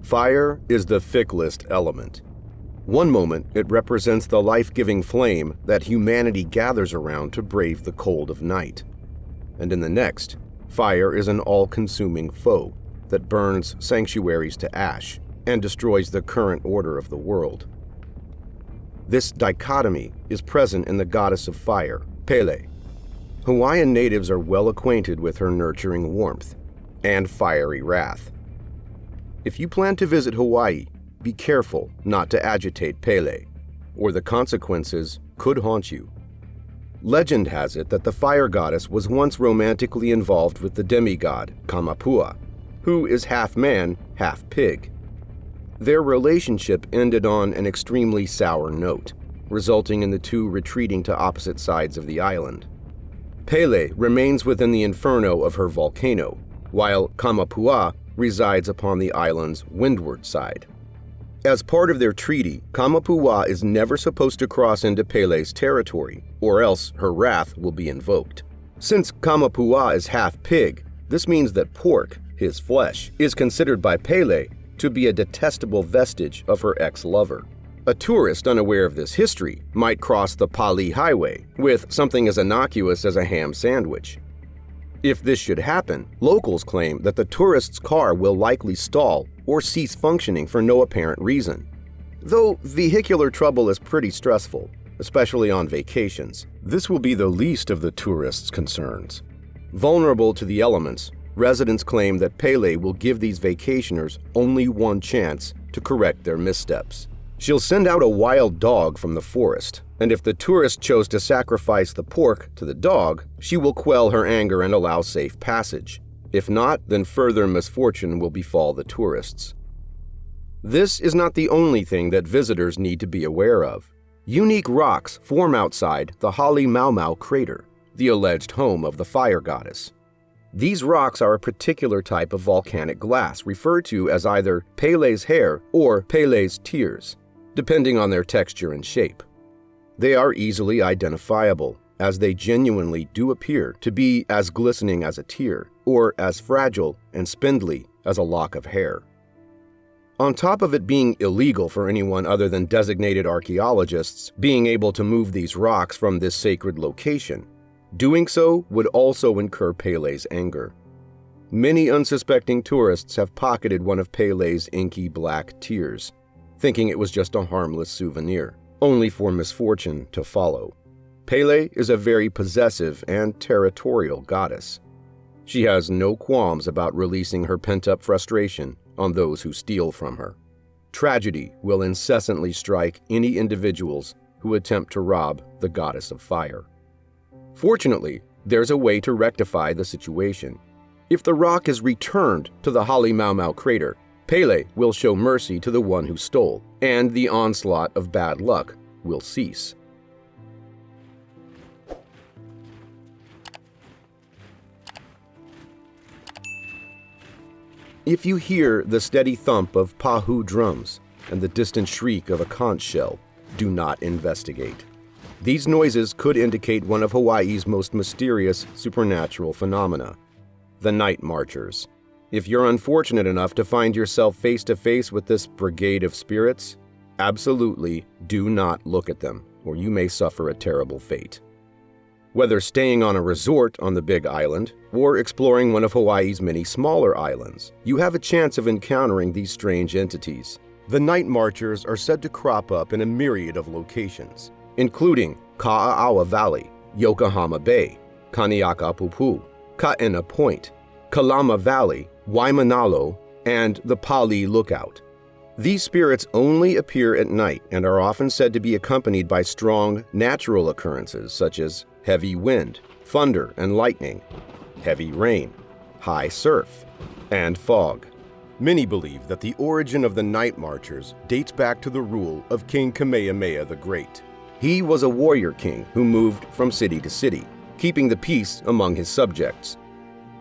Fire is the ficklest element. One moment, it represents the life-giving flame that humanity gathers around to brave the cold of night. And in the next, fire is an all-consuming foe that burns sanctuaries to ash and destroys the current order of the world. This dichotomy is present in the goddess of fire, Pele. Hawaiian natives are well acquainted with her nurturing warmth and fiery wrath. If you plan to visit Hawaii, be careful not to agitate Pele, or the consequences could haunt you. Legend has it that the fire goddess was once romantically involved with the demigod Kamapua, who is half man, half pig. Their relationship ended on an extremely sour note, resulting in the two retreating to opposite sides of the island. Pele remains within the inferno of her volcano, while Kamapua resides upon the island's windward side. As part of their treaty, Kamapua is never supposed to cross into Pele's territory, or else her wrath will be invoked. Since Kamapua is half pig, this means that pork, his flesh, is considered by Pele to be a detestable vestige of her ex-lover. A tourist unaware of this history might cross the Pali Highway with something as innocuous as a ham sandwich. If this should happen, locals claim that the tourist's car will likely stall or cease functioning for no apparent reason. Though vehicular trouble is pretty stressful, especially on vacations, this will be the least of the tourists' concerns. Vulnerable to the elements, residents claim that Pele will give these vacationers only one chance to correct their missteps. She'll send out a wild dog from the forest, and if the tourist chose to sacrifice the pork to the dog, she will quell her anger and allow safe passage. If not, then further misfortune will befall the tourists. This is not the only thing that visitors need to be aware of. Unique rocks form outside the Hale Maumau crater, the alleged home of the fire goddess. These rocks are a particular type of volcanic glass referred to as either Pele's hair or Pele's tears, depending on their texture and shape. They are easily identifiable, as they genuinely do appear to be as glistening as a tear, or as fragile and spindly as a lock of hair. On top of it being illegal for anyone other than designated archaeologists being able to move these rocks from this sacred location, doing so would also incur Pele's anger. Many unsuspecting tourists have pocketed one of Pele's inky black tears, thinking it was just a harmless souvenir, only for misfortune to follow. Pele is a very possessive and territorial goddess. She has no qualms about releasing her pent-up frustration on those who steal from her. Tragedy will incessantly strike any individuals who attempt to rob the goddess of fire. Fortunately, there's a way to rectify the situation. If the rock is returned to the Hale Maumau crater, Pele will show mercy to the one who stole, and the onslaught of bad luck will cease. If you hear the steady thump of pahu drums and the distant shriek of a conch shell, do not investigate. These noises could indicate one of Hawaii's most mysterious supernatural phenomena, the night marchers. If you're unfortunate enough to find yourself face to face with this brigade of spirits, absolutely do not look at them, or you may suffer a terrible fate. Whether staying on a resort on the Big Island or exploring one of Hawaii's many smaller islands, you have a chance of encountering these strange entities. The night marchers are said to crop up in a myriad of locations, including Ka'aawa Valley, Yokohama Bay, Kaniakapupu, Ka'ena Point, Kalama Valley, Waimanalo, and the Pali Lookout. These spirits only appear at night and are often said to be accompanied by strong natural occurrences such as heavy wind, thunder and lightning, heavy rain, high surf, and fog. Many believe that the origin of the night marchers dates back to the rule of King Kamehameha the Great. He was a warrior king who moved from city to city, keeping the peace among his subjects.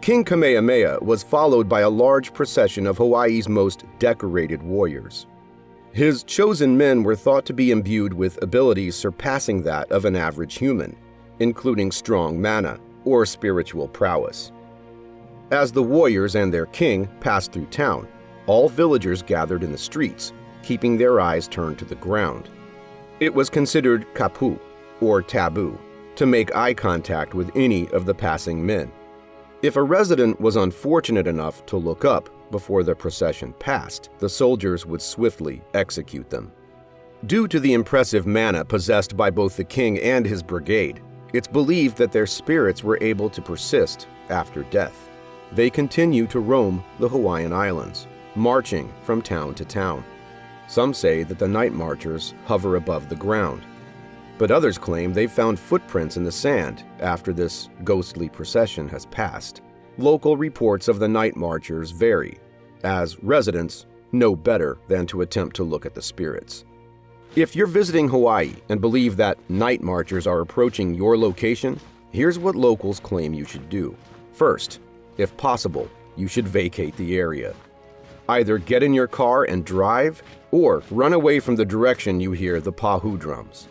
King Kamehameha was followed by a large procession of Hawaii's most decorated warriors. His chosen men were thought to be imbued with abilities surpassing that of an average human, including strong mana or spiritual prowess. As the warriors and their king passed through town, all villagers gathered in the streets, keeping their eyes turned to the ground. It was considered kapu, or taboo, to make eye contact with any of the passing men. If a resident was unfortunate enough to look up before the procession passed, the soldiers would swiftly execute them. Due to the impressive mana possessed by both the king and his brigade, it's believed that their spirits were able to persist after death. They continue to roam the Hawaiian Islands, marching from town to town. Some say that the night marchers hover above the ground, but others claim they've found footprints in the sand after this ghostly procession has passed. Local reports of the night marchers vary, as residents know better than to attempt to look at the spirits. If you're visiting Hawaii and believe that night marchers are approaching your location, here's what locals claim you should do. First, if possible, you should vacate the area. Either get in your car and drive, or run away from the direction you hear the pahu drums.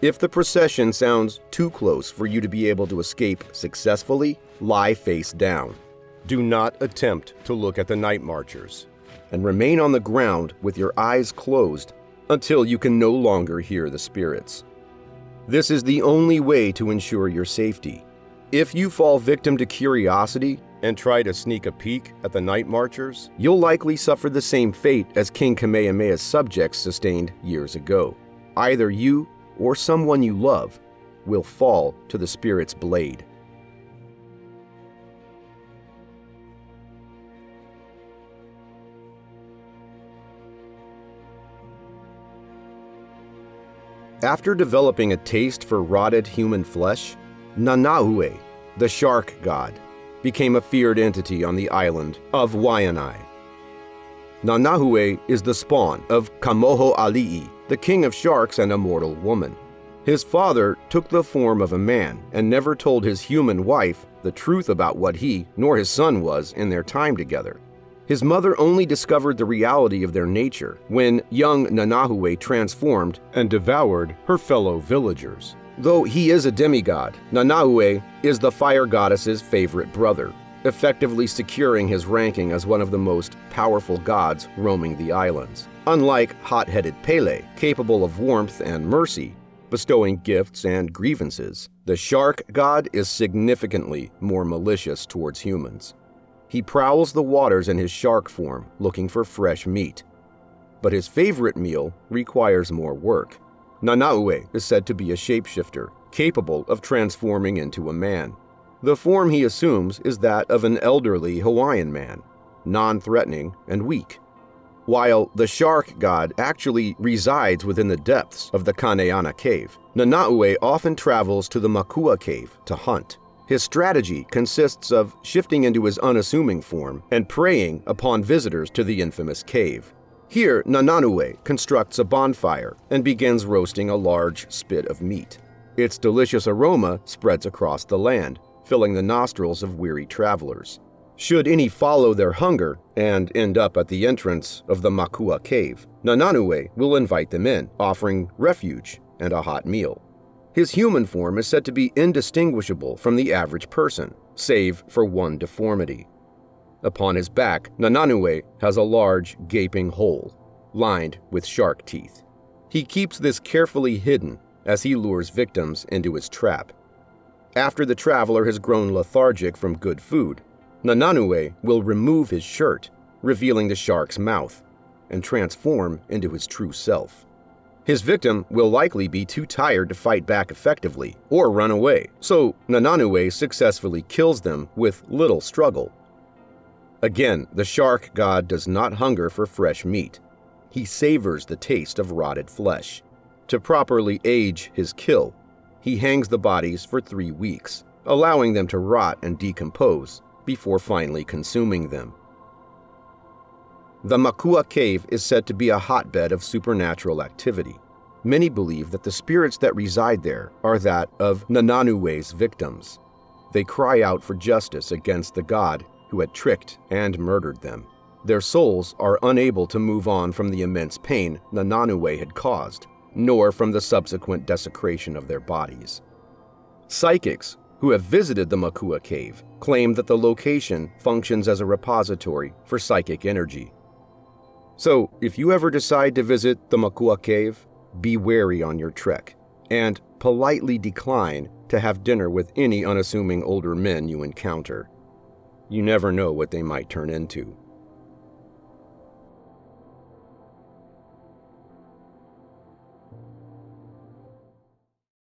If the procession sounds too close for you to be able to escape successfully, lie face down. Do not attempt to look at the night marchers, and remain on the ground with your eyes closed until you can no longer hear the spirits. This is the only way to ensure your safety. If you fall victim to curiosity and try to sneak a peek at the night marchers, you'll likely suffer the same fate as King Kamehameha's subjects sustained years ago. Either you or someone you love will fall to the spirit's blade. After developing a taste for rotted human flesh, Nanaue, the shark god, became a feared entity on the island of Waianae. Nanaue is the spawn of Kamoho'ali'i, the king of sharks and a mortal woman. His father took the form of a man and never told his human wife the truth about what he nor his son was in their time together. His mother only discovered the reality of their nature when young Nanaue transformed and devoured her fellow villagers. Though he is a demigod, Nanaue is the fire goddess's favorite brother, effectively securing his ranking as one of the most powerful gods roaming the islands. Unlike hot-headed Pele, capable of warmth and mercy, bestowing gifts and grievances, the shark god is significantly more malicious towards humans. He prowls the waters in his shark form, looking for fresh meat. But his favorite meal requires more work. Nanaue is said to be a shapeshifter, capable of transforming into a man. The form he assumes is that of an elderly Hawaiian man, non-threatening and weak. While the shark god actually resides within the depths of the Kaneana cave, Nanaue often travels to the Makua cave to hunt. His strategy consists of shifting into his unassuming form and preying upon visitors to the infamous cave. Here, Nanaue constructs a bonfire and begins roasting a large spit of meat. Its delicious aroma spreads across the land, filling the nostrils of weary travelers. Should any follow their hunger and end up at the entrance of the Makua cave, Nanaue will invite them in, offering refuge and a hot meal. His human form is said to be indistinguishable from the average person, save for one deformity. Upon his back, Nanaue has a large, gaping hole, lined with shark teeth. He keeps this carefully hidden as he lures victims into his trap. After the traveler has grown lethargic from good food, Nanaue will remove his shirt, revealing the shark's mouth, and transform into his true self. His victim will likely be too tired to fight back effectively or run away, so Nanaue successfully kills them with little struggle. Again, the shark god does not hunger for fresh meat. He savors the taste of rotted flesh. To properly age his kill, he hangs the bodies for 3 weeks, allowing them to rot and decompose before finally consuming them. The Makua cave is said to be a hotbed of supernatural activity. Many believe that the spirits that reside there are that of Nanaue's victims. They cry out for justice against the god who had tricked and murdered them. Their souls are unable to move on from the immense pain Nanaue had caused, nor from the subsequent desecration of their bodies. Psychics who have visited the Makua cave claim that the location functions as a repository for psychic energy. So, if you ever decide to visit the Makua Cave, be wary on your trek, and politely decline to have dinner with any unassuming older men you encounter. You never know what they might turn into.